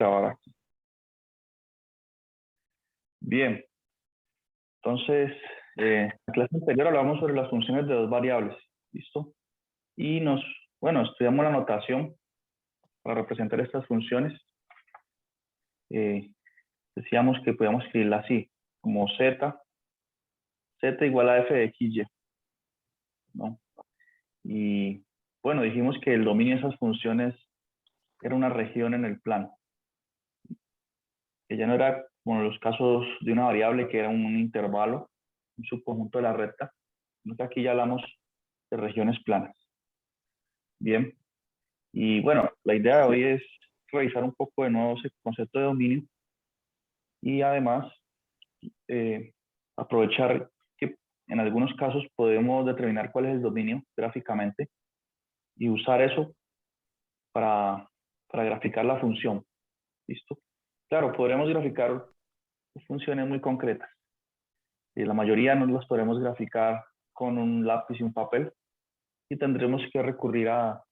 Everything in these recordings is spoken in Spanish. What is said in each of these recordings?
grabar aquí. Bien, entonces, en la clase anterior hablamos sobre las funciones de dos variables, ¿listo? Y estudiamos la notación para representar estas funciones. Decíamos que podíamos escribirla así, como z igual a f de xy, ¿no? Y bueno, dijimos que el dominio de esas funciones era una región en el plano, que ya no era como los casos de una variable que era un intervalo, un subconjunto de la recta, sino que aquí ya hablamos de regiones planas. Bien, y bueno, la idea de hoy es revisar un poco de nuevo ese concepto de dominio y además aprovechar que en algunos casos podemos determinar cuál es el dominio gráficamente y usar eso para graficar la función. ¿Listo? Claro, podremos graficar funciones muy concretas y la mayoría no las podremos graficar con un lápiz y un papel y tendremos que recurrir a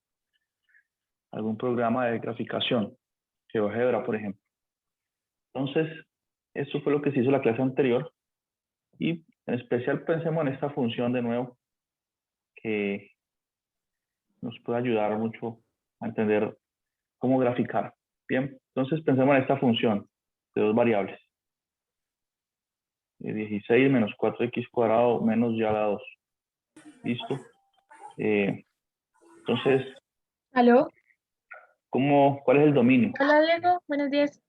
algún programa de graficación, GeoGebra, por ejemplo. Entonces, eso fue lo que se hizo en la clase anterior y en especial pensemos en esta función de nuevo que nos puede ayudar mucho a entender cómo graficar. Bien, entonces pensemos en esta función de dos variables. 16 menos 4x cuadrado menos y a la 2. ¿Listo? Entonces, ¿Aló? ¿cuál es el dominio? Hola, Diego. Buenos días.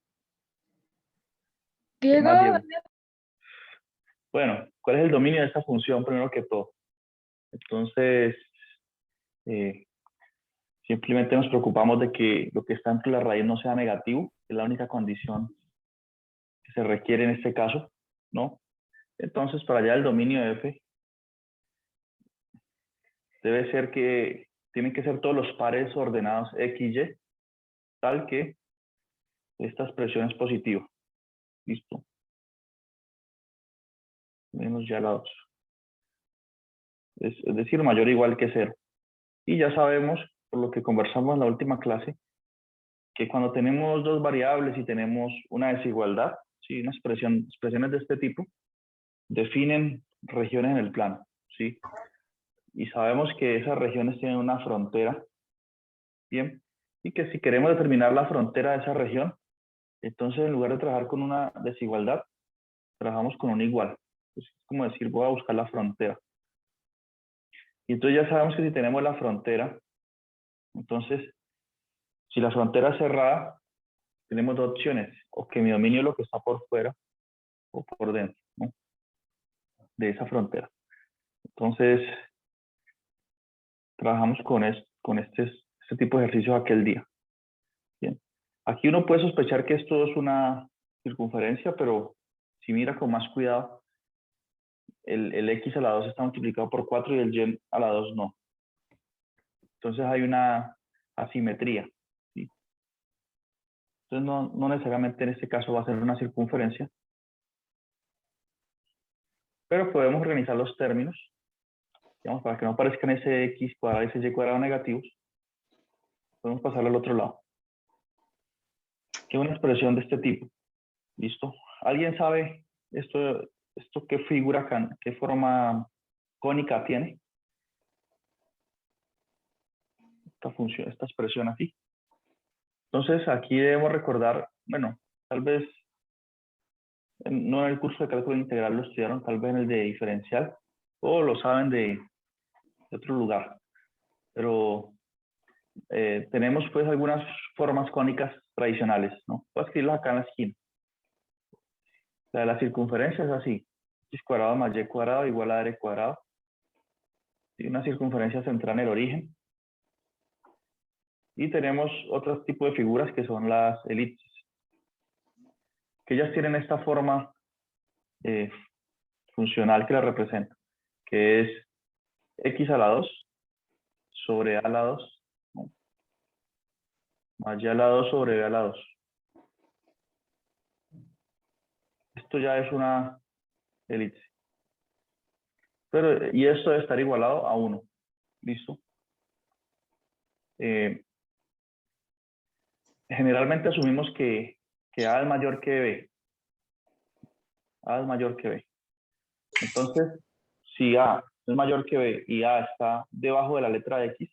¿Qué Diego, más, Diego? Bueno, ¿cuál es el dominio de esta función primero que todo? Entonces, simplemente nos preocupamos de que lo que está entre la raíz no sea negativo, es la única condición que se requiere en este caso, ¿no? Entonces, para allá el dominio de f debe ser que tienen que ser todos los pares ordenados x y, tal que esta expresión es positiva. Listo. Menos y a la 2. Es decir, mayor o igual que 0. Y ya sabemos, por lo que conversamos en la última clase, que cuando tenemos dos variables y tenemos una desigualdad, ¿sí? Expresiones de este tipo, definen regiones en el plano, ¿sí? Y sabemos que esas regiones tienen una frontera, ¿bien? Y que si queremos determinar la frontera de esa región, entonces en lugar de trabajar con una desigualdad, trabajamos con un igual. Es como decir, voy a buscar la frontera. Y entonces ya sabemos que si tenemos la frontera, entonces, si la frontera es cerrada, tenemos dos opciones, o que mi dominio es lo que está por fuera o por dentro, ¿no? De esa frontera. Entonces, trabajamos con este tipo de ejercicios aquel día. Bien. Aquí uno puede sospechar que esto es una circunferencia, pero si mira con más cuidado, el x a la 2 está multiplicado por 4 y el y a la 2 no. Entonces hay una asimetría, ¿sí? Entonces no necesariamente en este caso va a ser una circunferencia, pero podemos organizar los términos, digamos, para que no aparezcan ese x cuadrado y ese y cuadrado negativos. Podemos pasarlo al otro lado, que es una expresión de este tipo. ¿Listo? ¿Alguien sabe esto qué figura, qué forma cónica tiene? Esta función, esta expresión así. Entonces aquí debemos recordar, bueno, tal vez no en el curso de cálculo integral lo estudiaron, tal vez en el de diferencial, o lo saben de otro lugar. Pero tenemos pues algunas formas cónicas tradicionales, ¿no? Voy a escribirlas acá en la esquina. La de la circunferencia es así, x cuadrado más y cuadrado igual a r cuadrado. Y una circunferencia central en el origen. Y tenemos otro tipo de figuras que son las elipses, que ellas tienen esta forma funcional que la representa, que es x a la 2 sobre a la 2, ¿no? Más y a la 2 sobre b a la 2. Esto ya es una elipse. Y esto debe estar igualado a 1. ¿Listo? generalmente asumimos que A es mayor que B. A es mayor que B. Entonces, si A es mayor que B y A está debajo de la letra X,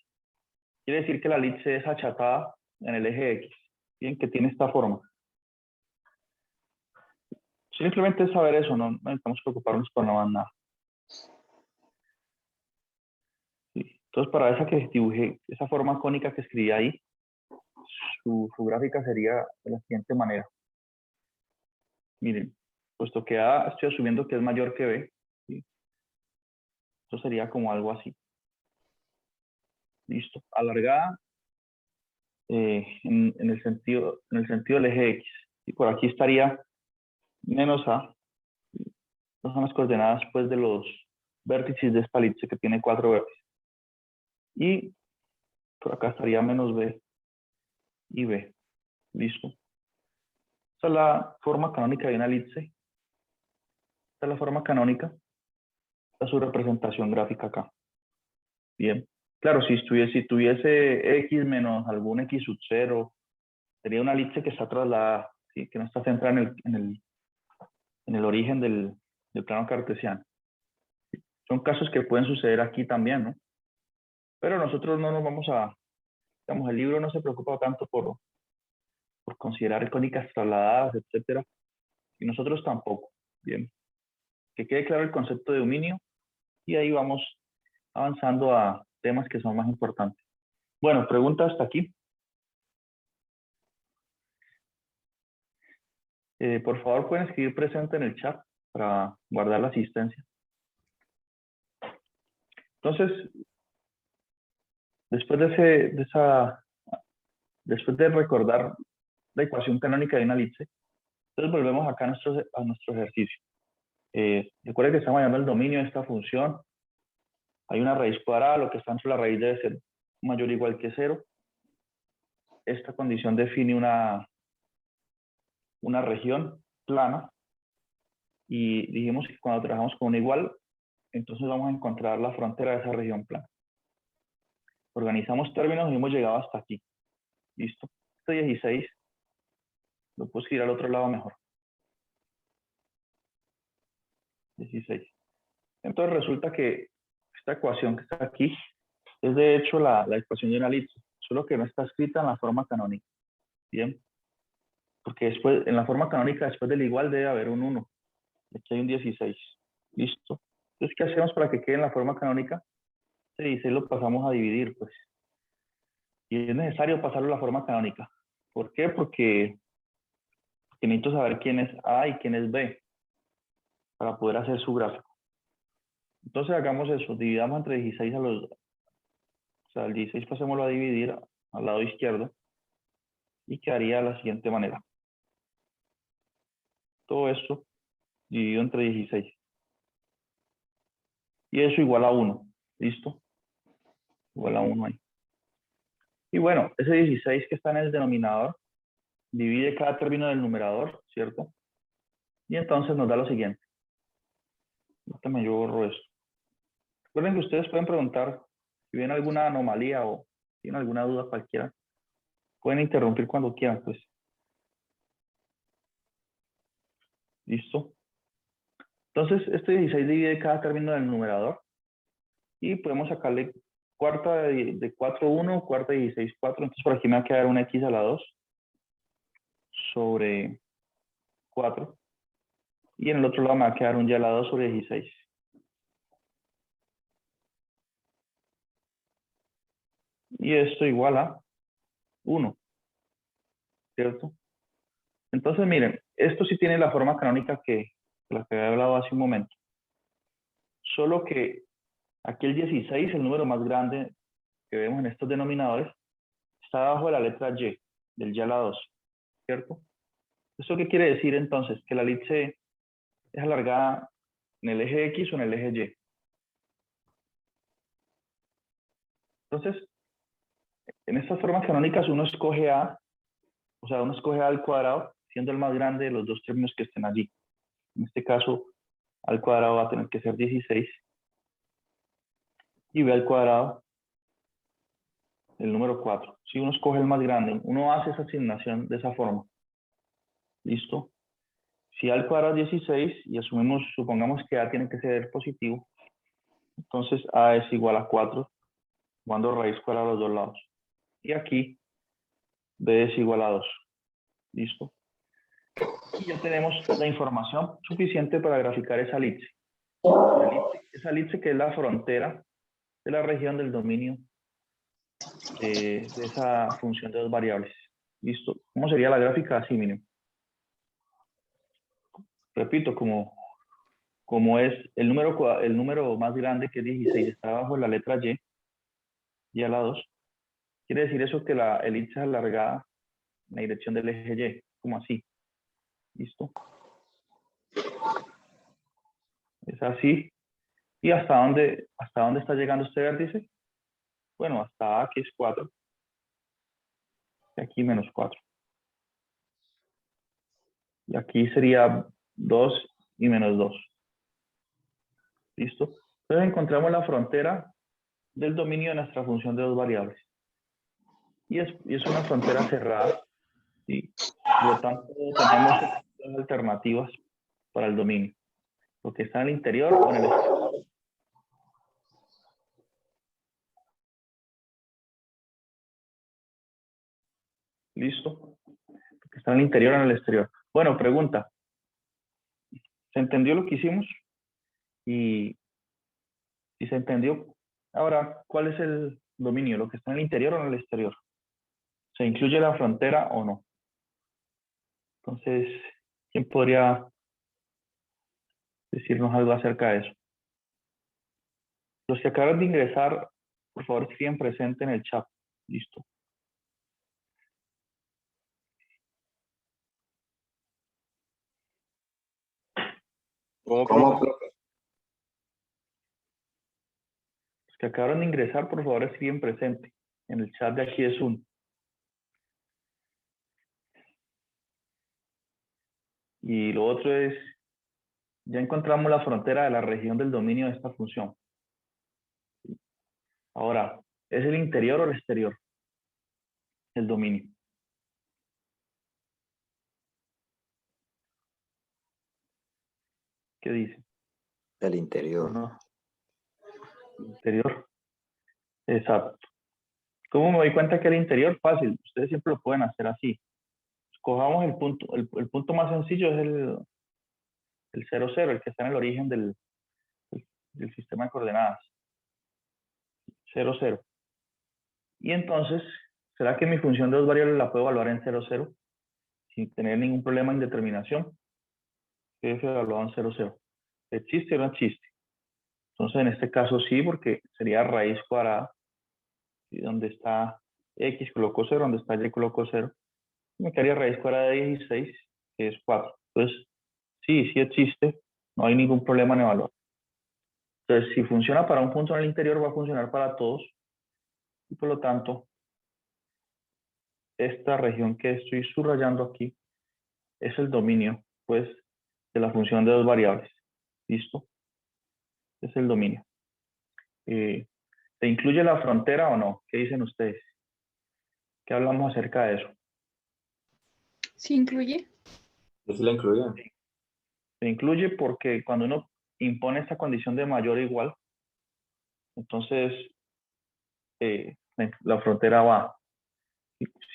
quiere decir que la elipse es achatada en el eje X. Bien, que tiene esta forma. Simplemente es saber eso, no necesitamos preocuparnos por más nada. Sí. Entonces, para esa que dibujé, esa forma cónica que escribí ahí, su gráfica sería de la siguiente manera. Miren, puesto que A estoy asumiendo que es mayor que B, ¿sí? Esto sería como algo así. Listo. Alargada en el sentido del eje X. Y por aquí estaría menos A. Estas son las coordenadas pues, de los vértices de esta elipse que tiene 4 vértices. Y por acá estaría menos B y B. Listo. Esta es la forma canónica de una elipse. Esta es la forma canónica. Esta es su representación gráfica acá. Bien. Claro, si tuviese X menos algún X sub 0, sería una elipse que está trasladada, ¿sí? Que no está centrada en el origen del plano cartesiano. Son casos que pueden suceder aquí también, ¿no? Pero nosotros no nos vamos digamos, el libro no se preocupa tanto por considerar cónicas trasladadas, etcétera, y nosotros tampoco. Bien. Que quede claro el concepto de dominio y ahí vamos avanzando a temas que son más importantes. Bueno, pregunta hasta aquí. Por favor, pueden escribir presente en el chat para guardar la asistencia. Entonces, después después de recordar la ecuación canónica de una elipse, entonces volvemos acá a nuestro ejercicio. Recuerden que estamos llamando el dominio de esta función. Hay una raíz cuadrada, lo que está entre la raíz debe ser mayor o igual que 0. Esta condición define una región plana y dijimos que cuando trabajamos con un igual, entonces vamos a encontrar la frontera de esa región plana. Organizamos términos y hemos llegado hasta aquí. ¿Listo? Este 16 lo puedo escribir al otro lado mejor. 16. Entonces resulta que esta ecuación que está aquí es de hecho la ecuación de una elipse, solo que no está escrita en la forma canónica. Bien. Porque después, en la forma canónica, después del igual debe haber un 1. Aquí hay un 16. ¿Listo? Entonces, ¿qué hacemos para que quede en la forma canónica? Este 16 lo pasamos a dividir, pues. Y es necesario pasarlo a la forma canónica. ¿Por qué? Porque necesito saber quién es A y quién es B para poder hacer su gráfico. Entonces, hagamos eso. Dividamos entre 16 o sea, el 16 pasémoslo a dividir al lado izquierdo y quedaría de la siguiente manera. Todo esto dividido entre 16. Y eso igual a 1. ¿Listo? Igual a 1 ahí. Y bueno, ese 16 que está en el denominador divide cada término del numerador, ¿cierto? Y entonces nos da lo siguiente. Déjame yo borro esto. Recuerden que ustedes pueden preguntar si ven alguna anomalía o tienen alguna duda cualquiera. Pueden interrumpir cuando quieran, pues. ¿Listo? Entonces, este 16 divide cada término del numerador y podemos sacarle cuarta de 4, 1, cuarta de 16, 4. Entonces, por aquí me va a quedar una x a la 2 sobre 4. Y en el otro lado me va a quedar un y a la 2 sobre 16. Y esto igual a 1, ¿cierto? Entonces, miren, esto sí tiene la forma canónica de la que había hablado hace un momento. Solo que aquí el 16, el número más grande que vemos en estos denominadores, está abajo de la letra y, del y a la 2, ¿cierto? ¿Esto qué quiere decir entonces? Que la elipse es alargada en el eje X o en el eje Y. Entonces, en estas formas canónicas uno escoge A, o sea, uno escoge A al cuadrado, siendo el más grande de los dos términos que estén allí. En este caso, A al cuadrado va a tener que ser 16 y B al cuadrado el número 4. Si uno escoge el más grande, uno hace esa asignación de esa forma. ¿Listo? Si A al cuadrado es 16 y asumimos, supongamos que A tiene que ser positivo, entonces A es igual a 4, tomando raíz cuadrada a los dos lados. Y aquí B es igual a 2. ¿Listo? Y ya tenemos la información suficiente para graficar esa elipse. Esa elipse que es la frontera de la región del dominio de esa función de dos variables. ¿Listo? ¿Cómo sería la gráfica así, mínimo? Repito, como es el número más grande, que es 16, está abajo de la letra y a la 2. Quiere decir eso que la elipse es alargada en la dirección del eje Y, como así. ¿Listo? Es así. ¿Y hasta dónde está llegando este vértice? Bueno, hasta aquí es 4. Y aquí menos 4. Y aquí sería 2 y menos 2. ¿Listo? Entonces encontramos la frontera del dominio de nuestra función de dos variables. Y es una frontera cerrada. ¿Sí? Por lo tanto, tenemos dos alternativas para el dominio. Lo que está en el interior o en el exterior. ¿Listo? Lo que está en el interior o en el exterior. Bueno, pregunta. ¿Se entendió lo que hicimos? Y si se entendió, ahora, ¿cuál es el dominio? ¿Lo que está en el interior o en el exterior? ¿Se incluye la frontera o no? Entonces, ¿quién podría decirnos algo acerca de eso? Los que acaban de ingresar, por favor, siguen presentes en el chat. Listo. ¿Cómo, profe? Los que acabaron de ingresar, por favor, siguen presentes. En el chat de aquí es Zoom. Y lo otro es, ya encontramos la frontera de la región del dominio de esta función. Ahora, ¿es el interior o el exterior? El dominio. ¿Qué dice? El interior. No, interior. Exacto. ¿Cómo me doy cuenta que el interior? Fácil. Ustedes siempre lo pueden hacer así. Escojamos el punto. El punto más sencillo es el 0, 0, el que está en el origen del sistema de coordenadas. 0, 0. Y entonces, ¿será que mi función de dos variables la puedo evaluar en 0, 0? Sin tener ningún problema en determinación. F evaluado en 0, 0. ¿Existe o no existe? Entonces, en este caso sí, porque sería raíz cuadrada. Y donde está X coloco 0, donde está Y coloco 0. Me quedaría raíz cuadrada de 16, que es 4. Entonces, sí existe. No hay ningún problema en evaluar. Entonces, si funciona para un punto en el interior, va a funcionar para todos. Y por lo tanto, esta región que estoy subrayando aquí es el dominio, pues, de la función de dos variables. ¿Listo? Es el dominio. ¿Se incluye la frontera o no? ¿Qué dicen ustedes? ¿Qué hablamos acerca de eso? ¿Sí incluye? ¿Sí la incluye? Se incluye porque cuando uno impone esta condición de mayor o igual, entonces la frontera va.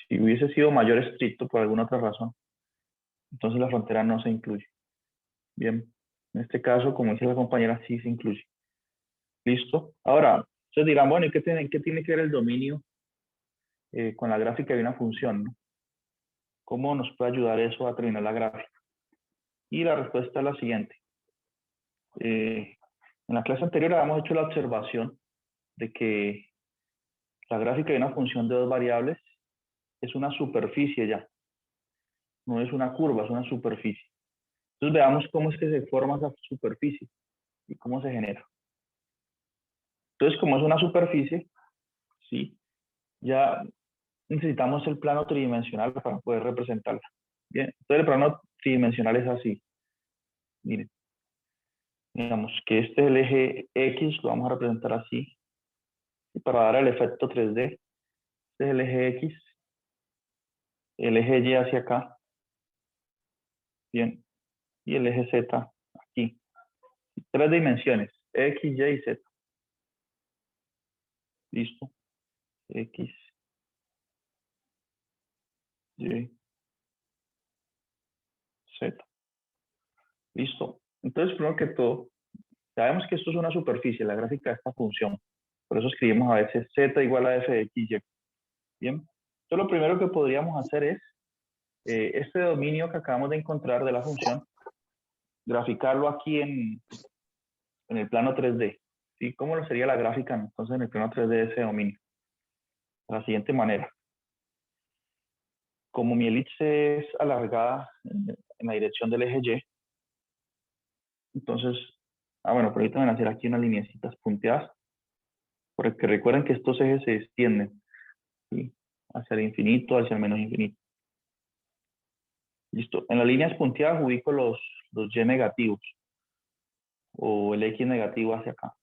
Si hubiese sido mayor estricto por alguna otra razón, entonces la frontera no se incluye. Bien, en este caso, como dice la compañera, sí se incluye. ¿Listo? Ahora, ustedes dirán, bueno, ¿y qué tiene que ver el dominio con la gráfica de una función? ¿No? ¿Cómo nos puede ayudar eso a terminar la gráfica? Y la respuesta es la siguiente. En la clase anterior habíamos hecho la observación de que la gráfica de una función de dos variables es una superficie ya. No es una curva, es una superficie. Entonces veamos cómo es que se forma esa superficie y cómo se genera. Entonces, como es una superficie, ¿sí? Ya necesitamos el plano tridimensional para poder representarla. Bien, entonces el plano tridimensional es así. Miren, digamos que este es el eje X, lo vamos a representar así. Y para dar el efecto 3D, Este es el eje X, el eje Y hacia acá, bien, y el eje Z aquí. 3 dimensiones, X, Y y Z. Listo. X, Y, Z. Listo. Entonces, primero que todo, sabemos que esto es una superficie, la gráfica de esta función. Por eso escribimos a veces Z igual a f de X, Y. Bien. Entonces, lo primero que podríamos hacer es este dominio que acabamos de encontrar de la función, graficarlo aquí en el plano 3D. ¿Sí? ¿Cómo lo sería la gráfica entonces en el plano 3D de ese dominio? De la siguiente manera. Como mi elipse es alargada en la dirección del eje Y, entonces, bueno, permítanme hacer aquí unas lineecitas punteadas, porque recuerden que estos ejes se extienden, ¿sí? Hacia el infinito, hacia el menos infinito. Listo. En las líneas punteadas ubico los Y negativos, o el X negativo hacia acá.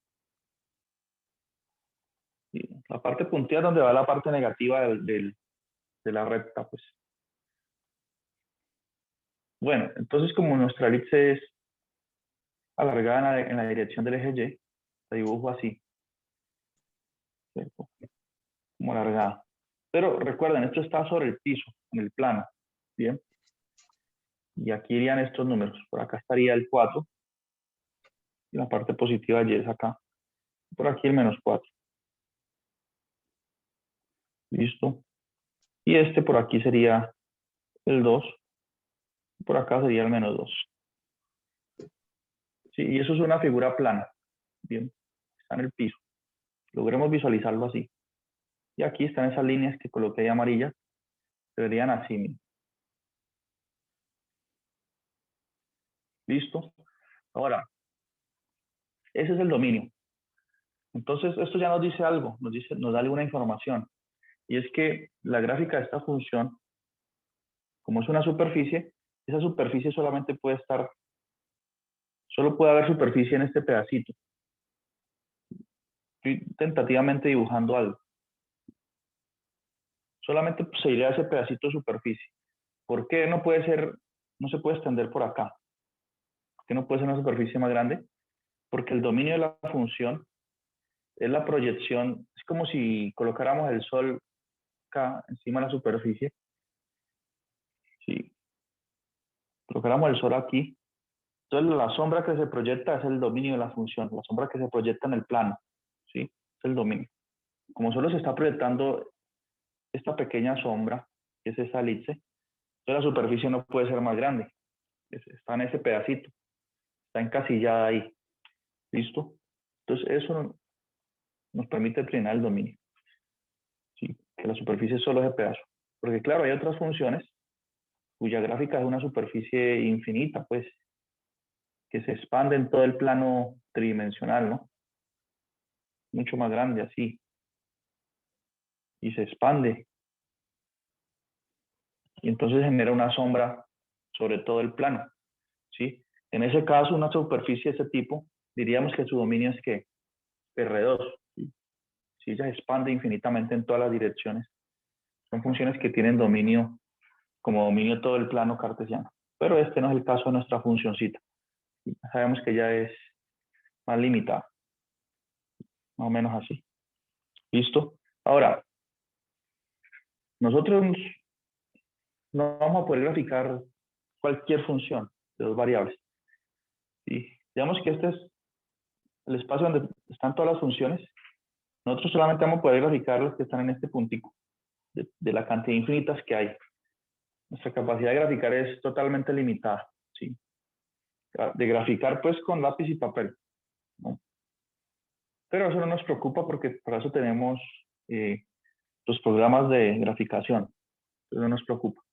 ¿Sí? La parte punteada es donde va la parte negativa de la recta, pues. Bueno, entonces como nuestra elipse es alargada en la dirección del eje Y, la dibujo así, ¿cierto? Como alargada. Pero recuerden, esto está sobre el piso, en el plano, ¿bien? Y aquí irían estos números. Por acá estaría el 4, y la parte positiva Y es acá. Por aquí el menos 4. Listo. Y este por aquí sería el 2. Por acá sería el menos 2. Sí, y eso es una figura plana. Bien, está en el piso. Logremos visualizarlo así. Y aquí están esas líneas que coloqué de amarillas. Se verían así. Miren. Listo. Ahora, ese es el dominio. Entonces, esto ya nos dice algo, nos da alguna información. Y es que la gráfica de esta función, como es una superficie, esa superficie solamente puede estar, solo puede haber superficie en este pedacito. Estoy tentativamente dibujando algo. Solamente se iría a ese pedacito de superficie. ¿Por qué no puede ser, no se puede extender por acá? ¿Por qué no puede ser una superficie más grande? Porque el dominio de la función es la proyección, es como si colocáramos el sol acá encima de la superficie. Si colocáramos el sol aquí, entonces la sombra que se proyecta es el dominio de la función, la sombra que se proyecta en el plano, ¿sí? Es el dominio. Como solo se está proyectando esta pequeña sombra, que es esa elipse, entonces la superficie no puede ser más grande. Está en ese pedacito, está encasillada ahí. ¿Listo? Entonces eso nos permite determinar el dominio. ¿Sí? Que la superficie es solo ese pedazo. Porque claro, hay otras funciones cuya gráfica es una superficie infinita, pues, que se expande en todo el plano tridimensional, ¿no? Mucho más grande así. Y se expande. Y entonces genera una sombra sobre todo el plano, ¿sí? En ese caso, una superficie de ese tipo, diríamos que su dominio es que R2, ¿sí? Si ella se expande infinitamente en todas las direcciones, son funciones que tienen dominio, como dominio todo el plano cartesiano. Pero este no es el caso de nuestra funcioncita. Sabemos que ya es más limitada, más o menos así. ¿Listo? Ahora, nosotros no vamos a poder graficar cualquier función de dos variables. ¿Sí? Digamos que este es el espacio donde están todas las funciones. Nosotros solamente vamos a poder graficar las que están en este puntico, de la cantidad de infinitas que hay. Nuestra capacidad de graficar es totalmente limitada, ¿sí? De graficar pues con lápiz y papel, ¿no? Pero eso no nos preocupa porque para eso tenemos los programas de graficación. Eso no nos preocupa.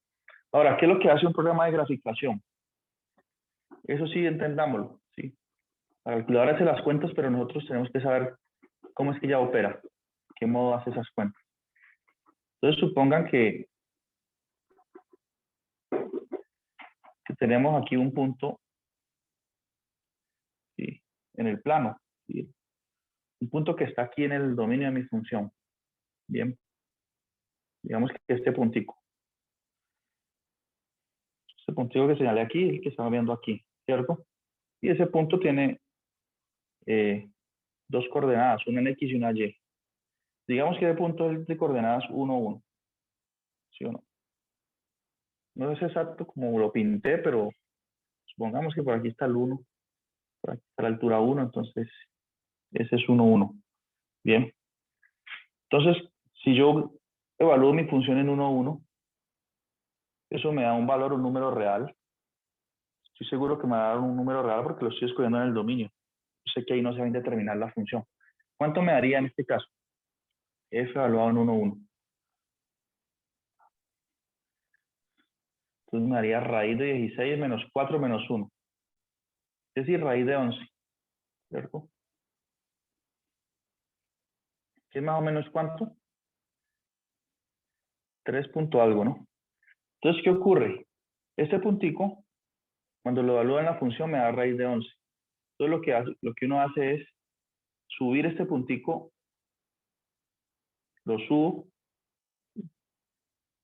Ahora, ¿qué es lo que hace un programa de graficación? Eso sí, entendámoslo, ¿sí? La calculadora hace las cuentas, pero nosotros tenemos que saber cómo es que ella opera, qué modo hace esas cuentas. Entonces, supongan que tenemos aquí un punto, ¿sí? En el plano, ¿sí? Un punto que está aquí en el dominio de mi función. Bien. Digamos que este puntico que señalé aquí, el que estamos viendo aquí, ¿cierto? Y ese punto tiene dos coordenadas, una en X y una Y. Digamos que ese punto es de coordenadas 1, 1. ¿Sí o no? No es exacto como lo pinté, pero supongamos que por aquí está el 1, por aquí está la altura 1, entonces ese es 1, 1. Bien. Entonces, si yo evalúo mi función en 1, 1, eso me da un valor, un número real. Estoy seguro que me va a dar un número real porque lo estoy escogiendo en el dominio. Yo sé que ahí no se va a indeterminar la función. ¿Cuánto me daría en este caso? F evaluado en 1, 1. Entonces me daría raíz de 16 menos 4 menos 1. Es decir, raíz de 11. ¿Cierto? ¿Qué es más o menos cuánto? 3 punto algo, ¿no? Entonces, ¿qué ocurre? Este puntico, cuando lo evalúo en la función, me da raíz de 11. Entonces, lo que uno hace es subir este puntico, lo subo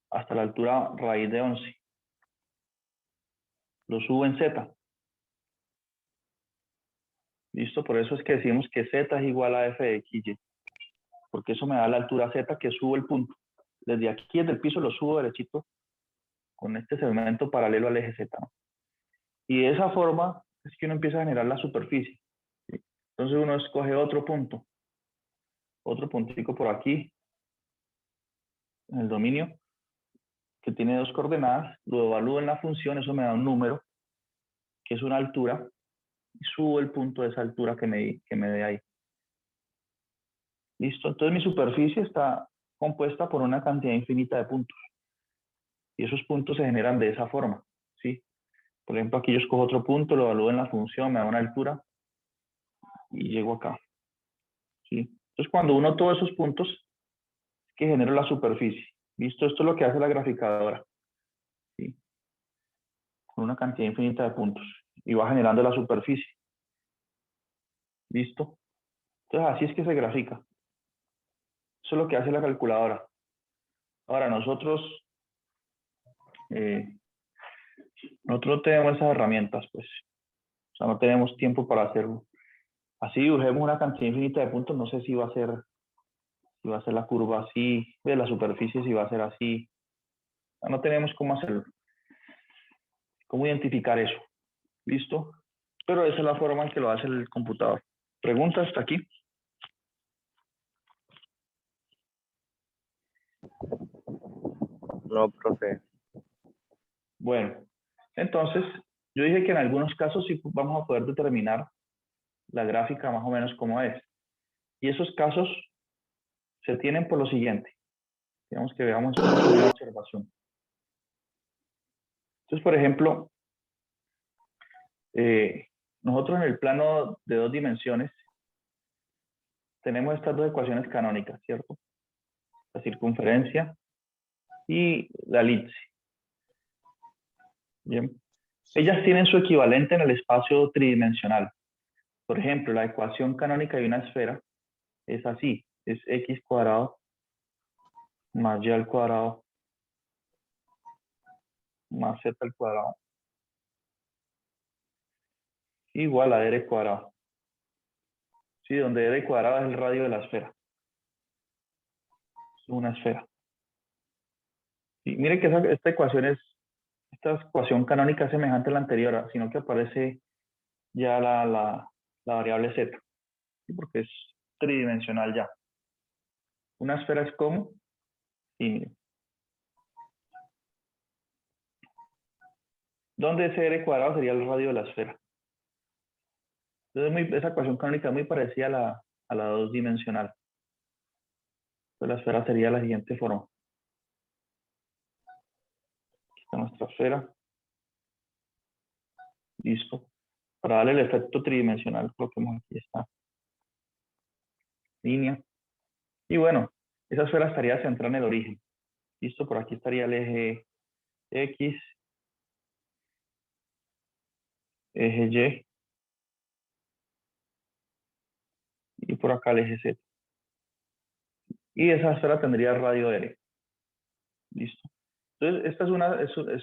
hasta la altura raíz de 11. Lo subo en Z. ¿Listo? Por eso es que decimos que Z es igual a f de x, y, porque eso me da la altura Z que subo el punto. Desde aquí, desde el piso, lo subo derechito con este segmento paralelo al eje Z, ¿no? Y de esa forma es que uno empieza a generar la superficie, ¿sí? Entonces uno escoge otro punto, otro puntico por aquí, en el dominio, que tiene dos coordenadas, lo evalúo en la función, eso me da un número, que es una altura, y subo el punto de esa altura que me dé ahí. ¿Listo? Entonces mi superficie está compuesta por una cantidad infinita de puntos. Y esos puntos se generan de esa forma, ¿sí? Por ejemplo, aquí yo escojo otro punto, lo evalúo en la función, me da una altura y llego acá, ¿sí? Entonces, cuando uno todos esos puntos, es que genero la superficie. ¿Listo? Esto es lo que hace la graficadora, ¿sí? Con una cantidad infinita de puntos. Y va generando la superficie. ¿Listo? Entonces, así es que se grafica. Eso es lo que hace la calculadora. Ahora, nosotros no tenemos esas herramientas, pues. O sea, no tenemos tiempo para hacerlo. Así dibujemos una cantidad infinita de puntos, no sé si va a ser la curva así, de la superficie si va a ser así. No tenemos cómo hacerlo, cómo identificar eso. ¿Listo? Pero esa es la forma en que lo hace el computador. ¿Preguntas hasta aquí? No, profe. Bueno, entonces, yo dije que en algunos casos sí vamos a poder determinar la gráfica más o menos como es. Y esos casos se tienen por lo siguiente. Digamos que veamos una observación. Entonces, por ejemplo, nosotros en el plano de 2 dimensiones tenemos estas dos ecuaciones canónicas, ¿cierto? La circunferencia y la elipse. Bien. Ellas tienen su equivalente en el espacio tridimensional. Por ejemplo, la ecuación canónica de una esfera es así, es x cuadrado más y al cuadrado más z al cuadrado igual a r cuadrado. Sí, donde r cuadrado es el radio de la esfera. Es una esfera. Y mire que esta ecuación canónica es semejante a la anterior, sino que aparece ya la variable z, ¿sí? Porque es tridimensional ya. Una esfera es como, y mire, donde ese r cuadrado sería el radio de la esfera. Entonces, esa ecuación canónica es muy parecida a la 2 dimensional. Entonces, la esfera sería de la siguiente forma. Aquí está nuestra esfera. Listo. Para darle el efecto tridimensional, coloquemos aquí esta línea. Y bueno, esa esfera estaría centrada en el origen. Listo, por aquí estaría el eje X, eje Y por acá el eje Z. Y esa esfera tendría radio R. Listo. Entonces, esta es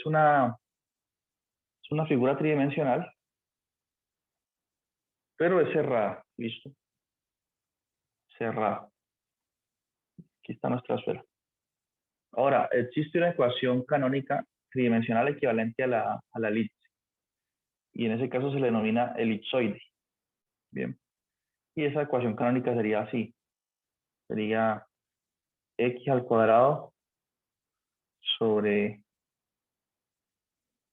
una figura tridimensional, pero es cerrada. Listo. Cerrada. Aquí está nuestra esfera. Ahora, existe una ecuación canónica tridimensional equivalente a la elipse. Y en ese caso se le denomina elipsoide. Bien. Y esa ecuación canónica sería así. Sería x al cuadrado sobre,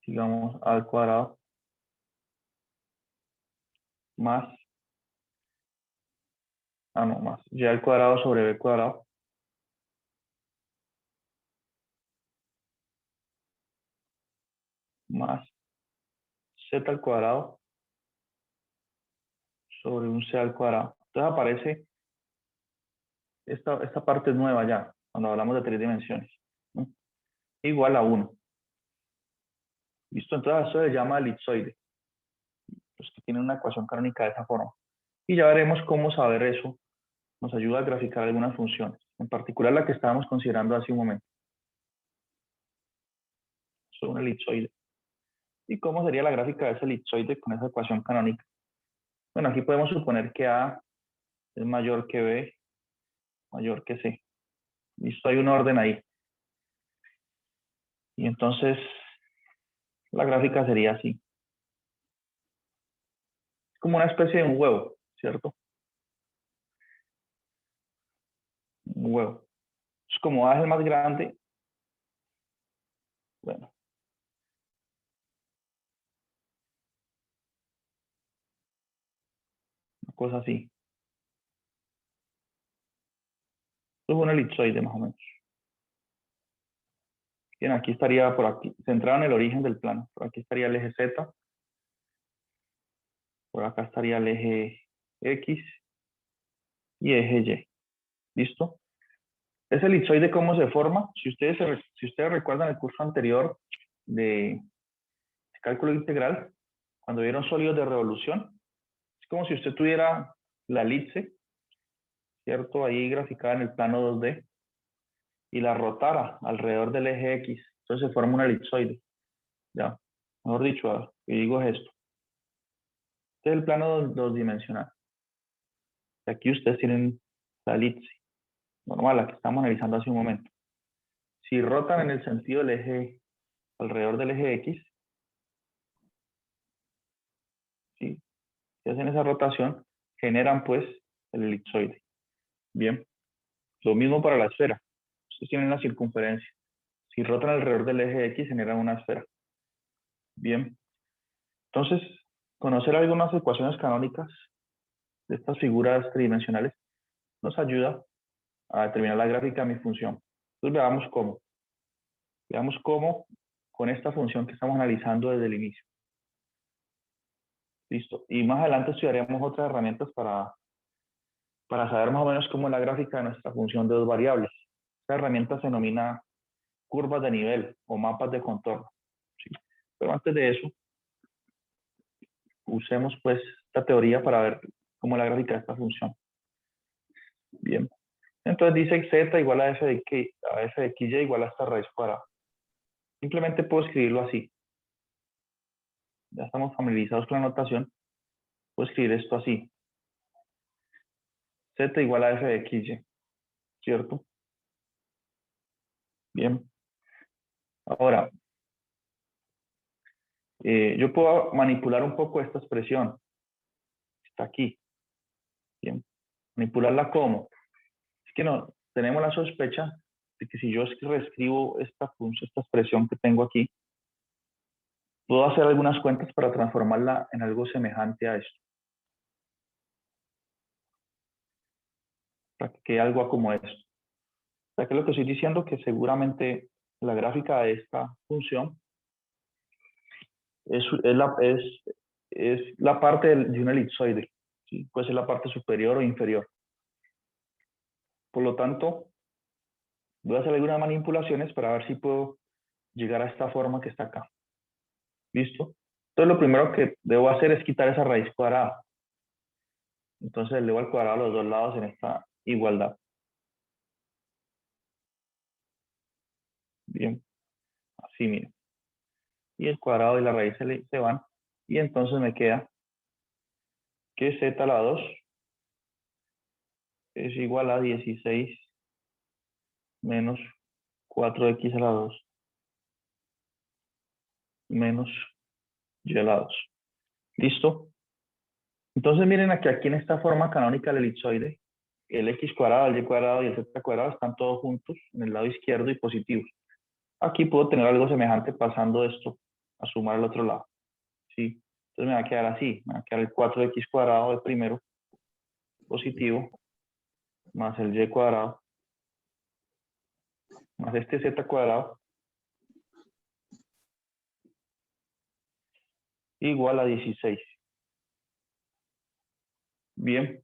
digamos, al cuadrado más, más, y al cuadrado sobre b cuadrado más z al cuadrado sobre un c al cuadrado. Entonces aparece esta parte nueva ya, cuando hablamos de 3 dimensiones, ¿no? Igual a 1. ¿Listo? Entonces eso se llama elipsoide. Pues que tiene una ecuación canónica de esa forma. Y ya veremos cómo saber eso nos ayuda a graficar algunas funciones, en particular la que estábamos considerando hace un momento. Son un elipsoide. ¿Y cómo sería la gráfica de ese elipsoide con esa ecuación canónica? Bueno, aquí podemos suponer que A es mayor que B, mayor que C. Listo, hay un orden ahí. Y entonces la gráfica sería así. Es como una especie de un huevo, ¿cierto? Un huevo. Es como A es el más grande. Bueno. Una cosa así. Esto es un elipsoide más o menos. Bien, aquí estaría por aquí, centrado en el origen del plano. Por aquí estaría el eje Z. Por acá estaría el eje X y eje Y. ¿Listo? Ese elipsoide, ¿cómo se forma? Si ustedes recuerdan el curso anterior de cálculo integral, cuando vieron sólidos de revolución, es como si usted tuviera la elipse, ¿cierto? Ahí graficada en el plano 2D, y la rotara alrededor del eje X. Entonces se forma un elipsoide. Ya, mejor dicho, lo que digo es esto. Este es el plano dos dimensional. Aquí ustedes tienen la elipse normal, la que estamos analizando hace un momento. Si rotan en el sentido del eje, alrededor del eje X, ¿sí? Si hacen esa rotación, generan pues el elipsoide. Bien, lo mismo para la esfera. Ustedes tienen la circunferencia. Si rotan alrededor del eje X, generan una esfera. Bien, entonces, conocer algunas ecuaciones canónicas de estas figuras tridimensionales nos ayuda a determinar la gráfica de mi función. Entonces veamos cómo. Veamos cómo con esta función que estamos analizando desde el inicio. Listo. Y más adelante estudiaremos otras herramientas para saber más o menos cómo es la gráfica de nuestra función de dos variables. Esta herramienta se denomina curvas de nivel o mapas de contorno. ¿Sí? Pero antes de eso, usemos pues esta teoría para ver cómo es la gráfica de esta función. Bien. Entonces dice z igual a f de xy igual a esta raíz cuadrada. Simplemente puedo escribirlo así. Ya estamos familiarizados con la notación. Puedo escribir esto así. Z igual a f de xy. ¿Cierto? Bien. Ahora, yo puedo manipular un poco esta expresión. Está aquí. Bien. Manipularla como. Es que no, tenemos la sospecha de que si yo reescribo esta función, esta expresión que tengo aquí, puedo hacer algunas cuentas para transformarla en algo semejante a esto. Para que quede algo como esto. O sea, que lo que estoy diciendo que seguramente la gráfica de esta función es la parte de un elipsoide. ¿Sí? Puede ser la parte superior o inferior. Por lo tanto, voy a hacer algunas manipulaciones para ver si puedo llegar a esta forma que está acá. ¿Listo? Entonces lo primero que debo hacer es quitar esa raíz cuadrada. Entonces elevo al cuadrado a los dos lados en esta igualdad. Bien, así miren. Y el cuadrado y la raíz se van. Y entonces me queda que z a la 2 es igual a 16 menos 4x a la 2 menos y a la 2. ¿Listo? Entonces miren aquí en esta forma canónica del elipsoide, el x cuadrado, el y cuadrado y el z cuadrado están todos juntos en el lado izquierdo y positivos. Aquí puedo tener algo semejante pasando esto a sumar al otro lado. ¿Sí? Entonces me va a quedar así, me va a quedar el 4x cuadrado de primero positivo más el y cuadrado más este z cuadrado igual a 16. Bien.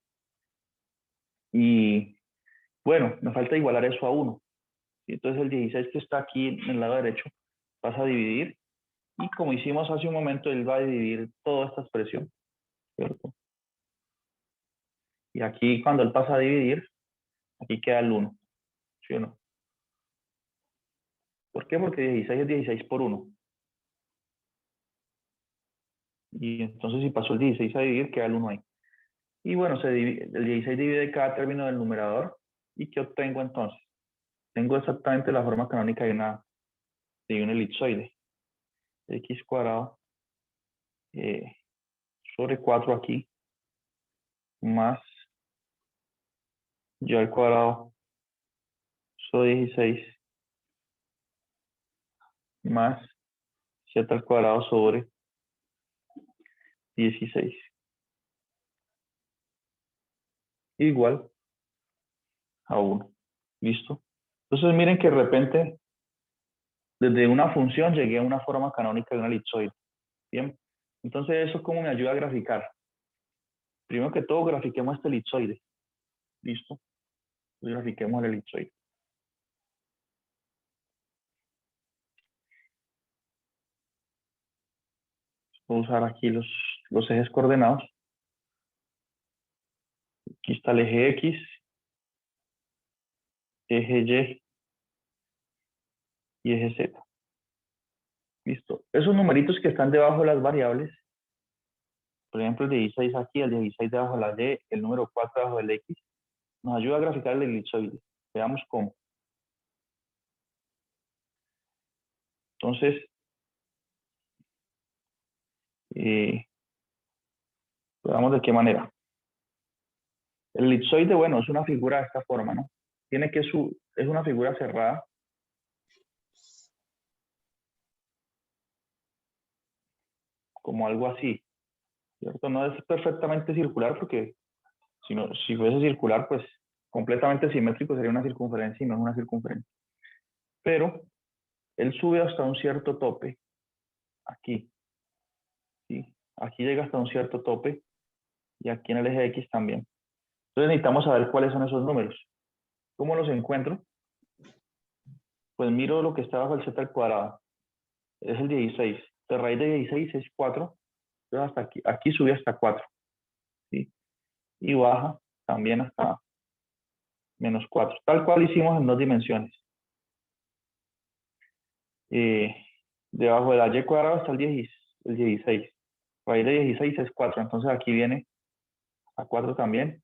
Y bueno, me falta igualar eso a 1. Entonces el 16 que está aquí en el lado derecho pasa a dividir. Y como hicimos hace un momento, él va a dividir toda esta expresión. ¿Cierto? Y aquí cuando él pasa a dividir, aquí queda el 1. ¿Sí o no? ¿Por qué? Porque 16 es 16 por 1. Y entonces si pasó el 16 a dividir, queda el 1 ahí. Y bueno, el 16 divide cada término del numerador. ¿Y qué obtengo entonces? Tengo exactamente la forma canónica de un elipsoide. X cuadrado sobre 4 aquí, más y al cuadrado sobre 16, más z al cuadrado sobre 16. Igual a 1. ¿Listo? Entonces miren que de repente, desde una función llegué a una forma canónica de una elipsoide. Bien. Entonces, ¿eso cómo me ayuda a graficar? Primero que todo, grafiquemos este elipsoide. ¿Listo? Grafiquemos el elipsoide. Voy a usar aquí los ejes coordenados. Aquí está el eje X, eje Y eje Z. Listo. Esos numeritos que están debajo de las variables, por ejemplo el 16 aquí, el 16 debajo de la Y, el número 4 debajo del X, nos ayuda a graficar el elipsoide. Veamos cómo. Entonces, veamos de qué manera. El elipsoide, bueno, es una figura de esta forma, ¿no? Es una figura cerrada. Como algo así, ¿cierto? No es perfectamente circular porque si fuese circular, pues completamente simétrico sería una circunferencia y no es una circunferencia. Pero él sube hasta un cierto tope, aquí, ¿sí? Aquí llega hasta un cierto tope y aquí en el eje X también. Entonces necesitamos saber cuáles son esos números. ¿Cómo los encuentro? Pues miro lo que está bajo el z al cuadrado. Es el 16. La raíz de 16 es 4. Entonces hasta aquí sube hasta 4. ¿Sí? Y baja también hasta menos 4. Tal cual hicimos en 2 dimensiones. Debajo de la y cuadrado está el 16. Raíz de 16 es 4. Entonces aquí viene a 4 también.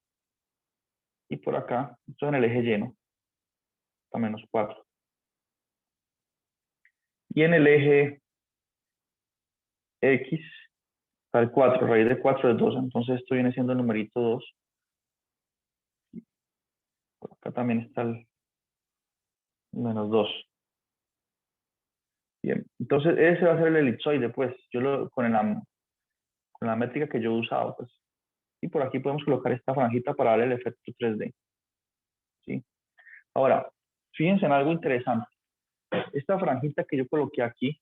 Y por acá, esto en el eje lleno, está menos 4. Y en el eje X está el 4. Raíz de 4 es 2. Entonces esto viene siendo el numerito 2. Por acá también está el menos 2. Bien, entonces ese va a ser el elipsoide, pues, con la métrica que yo he usado, pues. Y por aquí podemos colocar esta franjita para darle el efecto 3D. ¿Sí? Ahora, fíjense en algo interesante. Esta franjita que yo coloqué aquí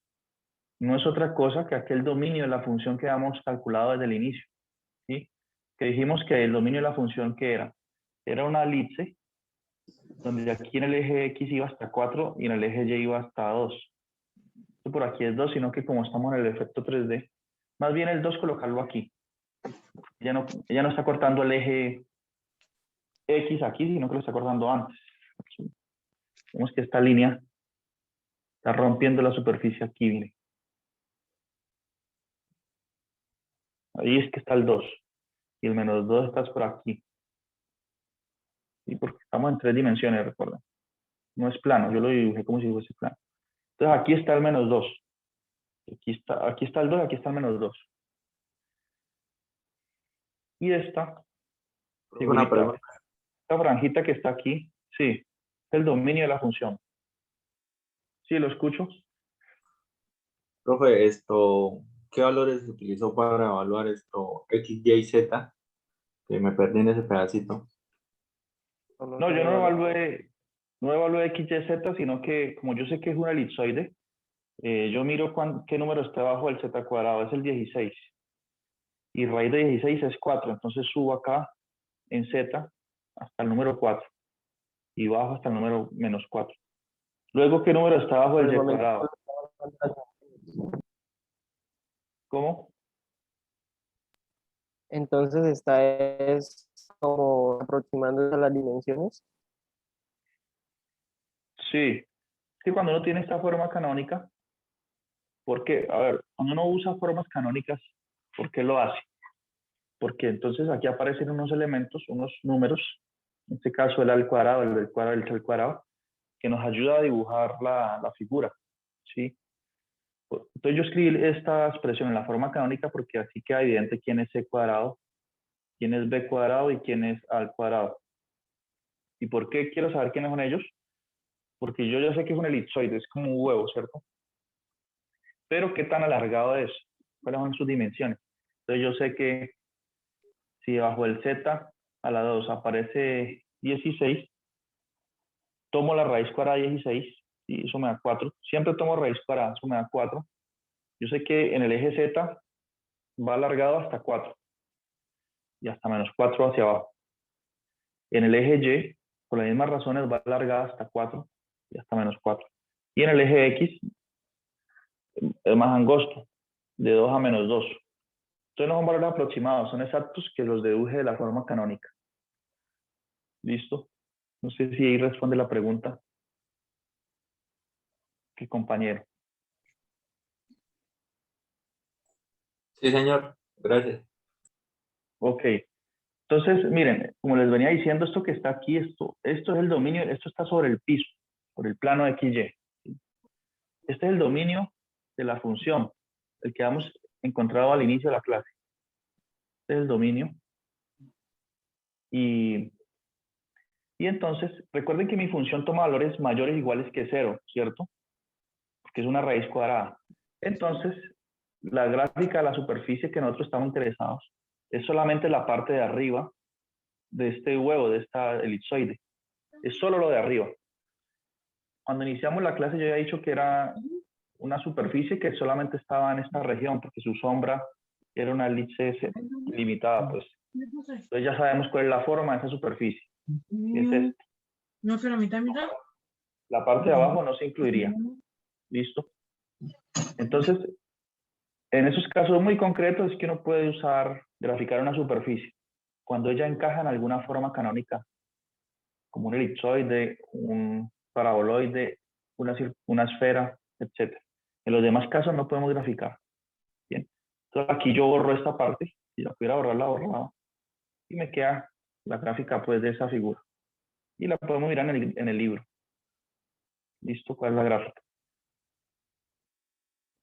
no es otra cosa que aquel dominio de la función que habíamos calculado desde el inicio. ¿Sí? Que dijimos que el dominio de la función que era una elipse, donde aquí en el eje X iba hasta 4 y en el eje Y iba hasta 2. Esto por aquí es 2, sino que como estamos en el efecto 3D, más bien el 2 colocarlo aquí. Ella no está cortando el eje X aquí, sino que lo está cortando antes. Aquí. Vemos que esta línea Está rompiendo la superficie aquí, mire. Ahí es que está el 2. Y el menos 2 está por aquí. ¿Sí? Porque estamos en 3 dimensiones, recuerden. No es plano, yo lo dibujé como si fuese plano. Entonces aquí está el menos 2. Aquí está el 2, aquí está el menos 2. Y esta Una figurita, pregunta. esta franjita que está aquí, sí, es el dominio de la función. ¿Sí lo escucho? Profe, ¿qué valores se utilizó para evaluar X, Y, Z? Que me perdí en ese pedacito. No, yo no evalué X, Y, Z, sino que como yo sé que es una elipsoide, yo miro qué número está abajo del z cuadrado, es el 16. Y raíz de 16 es 4, entonces subo acá en z hasta el número 4 y bajo hasta el número menos 4. Luego, ¿qué número está abajo del y cuadrado? ¿Cómo? Entonces esta es como aproximándose a las dimensiones. Sí, sí, cuando uno tiene esta forma canónica, porque, a ver, cuando uno usa formas canónicas, ¿por qué lo hace? Porque entonces aquí aparecen unos elementos, unos números, en este caso el a al cuadrado, el del cuadrado, el c al cuadrado, que nos ayuda a dibujar la figura, ¿sí? Entonces yo escribí esta expresión en la forma canónica porque así queda evidente quién es c cuadrado, quién es b cuadrado y quién es a al cuadrado. ¿Y por qué quiero saber quiénes son ellos? Porque yo ya sé que es un elipsoide, es como un huevo, ¿cierto? Pero ¿qué tan alargado es? ¿Cuáles son sus dimensiones? Entonces yo sé que si bajo el z a la 2 aparece 16, tomo la raíz cuadrada de 16 y eso me da 4. Siempre tomo raíz cuadrada, eso me da 4. Yo sé que en el eje z va alargado hasta 4 y hasta menos 4 hacia abajo. En el eje y, por las mismas razones, va alargada hasta 4 y hasta menos 4. Y en el eje x es más angosto, de 2 a menos 2. Entonces no son valores aproximados, son exactos que los deduje de la forma canónica. ¿Listo? No sé si ahí responde la pregunta. ¿Qué compañero? Sí, señor. Gracias. Ok. Entonces, miren, como les venía diciendo, esto que está aquí, esto es el dominio, esto está sobre el piso, sobre el plano XY. Este es el dominio de la función, el que hemos encontrado al inicio de la clase. Este es el dominio. Y entonces, recuerden que mi función toma valores mayores o iguales que 0, ¿cierto? Porque es una raíz cuadrada. Entonces, la gráfica de la superficie que nosotros estamos interesados es solamente la parte de arriba de este huevo, de esta elipsoide. Es solo lo de arriba. Cuando iniciamos la clase yo había dicho que era una superficie que solamente estaba en esta región, porque su sombra era una elipse limitada, pues. Entonces ya sabemos cuál es la forma de esa superficie. Es esta. No fue la mitad, mitad. La parte de abajo no se incluiría. ¿Listo? Entonces, en esos casos muy concretos es que uno puede graficar una superficie. Cuando ella encaja en alguna forma canónica, como un elipsoide, un paraboloide, una esfera, etc. En los demás casos no podemos graficar. Bien. Entonces aquí yo borro esta parte. Si la pudiera borrar, la borraba. Y me queda la gráfica pues de esa figura. Y la podemos mirar en el libro. ¿Listo? ¿Cuál es la gráfica?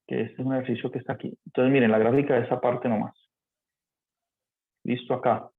Que este es un ejercicio que está aquí. Entonces miren, la gráfica de esa parte nomás. Listo acá.